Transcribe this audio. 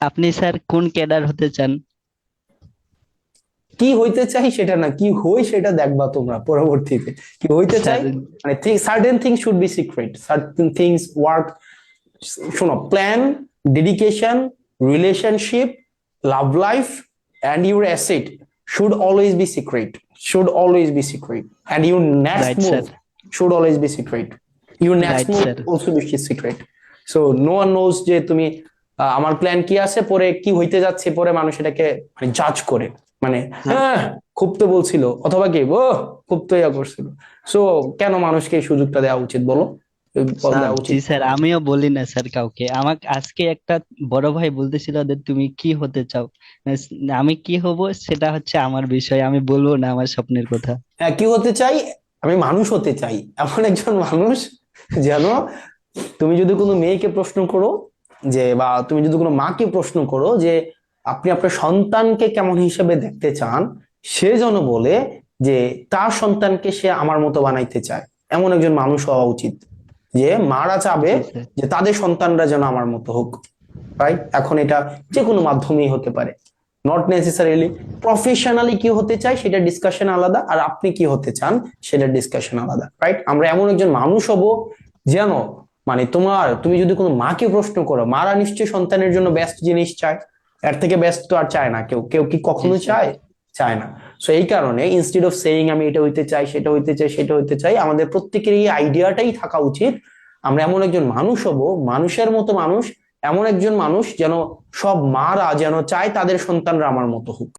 আপনি স্যার কোন ক্যাডার হতে চান? কি হইতে চাই সেটা না, কি হই সেটা দেখবা তোমরা পরবর্তীতে। কি হইতে চাই স্যার মানে certain things should be secret, certain things work. শোনো, plan, dedication, relationship, love life and your asset should always be secret, should always be secret, and your next right move sir. should always be secret, your next right move sir. also be secret. So no one knows যে তুমি আমার plan কি আছে, পরে কি হইতে যাচ্ছে, পরে মানুষ এটাকে মানে জাজ করে, মানে হ্যাঁ খুব তো বলছিল, অথবা কি ও খুব তো ইয়া করছিল। সো কেন মানুষকে এই সুযোগটা দেওয়া উচিত বলো, বল স্যার দেওয়া জি উচিত। স্যার, আমিও বলি না স্যার কাউকে। আমাকে আজকে একটা বড় ভাই বলতেছিল যে তুমি কি হতে চাও। আমি কি হব সেটা হচ্ছে আমার বিষয়, আমি বলবো না আমার স্বপ্নের কথা। হ্যাঁ, কি হতে চাই, আমি মানুষ হতে চাই, এমন একজন মানুষ যেন, তুমি যদি কোনো মেয়েকে প্রশ্ন করো যে, বা তুমি যদি কোনো মাকে প্রশ্ন করো যে আপনি আপনার সন্তানকে কেমন হিসেবে দেখতে চান, সে যেন বলে যে তার সন্তানকে সে আমার মতো বানাইতে চায়। এমন একজন মানুষ হওয়া উচিত যে মারা চাবে জি স্যার। যে তাদের সন্তানরা যেন আমার মতো হোক। রাইট? এখন এটা যে কোনো মাধ্যমেই হতে পারে, নট নেসেসারিলি। প্রফেশনালি কি হতে চাই সেটা ডিসকাশন আলাদা, আর আপনি কি হতে চান সেটা ডিসকাশন আলাদা। রাইট? আমরা এমন একজন মানুষ হব যেন, মানে তুমি যদি কোনো মাকে প্রশ্ন করো, মারা নিশ্চয়ই সন্তানের জন্য বেস্ট জিনিস চায়, এর থেকে বেস্ট তো আর চায় না কেউ, কেউ কি জি কখনো স্যার। চায়? চায় না। সো এই কারণে ইনস্টিড অফ সেইং আমি এটা হইতে চাই, সেটা হইতে চাই, সেটা হইতে চাই, আমাদের প্রত্যেকের এই আইডিয়াটাই থাকা উচিত। আমরা এমন একজন মানুষ হব, মানুষের মতো মানুষ, এমন একজন মানুষ যেন সব মারা যেন চায় তাদের সন্তানরা আমার মতো হোক।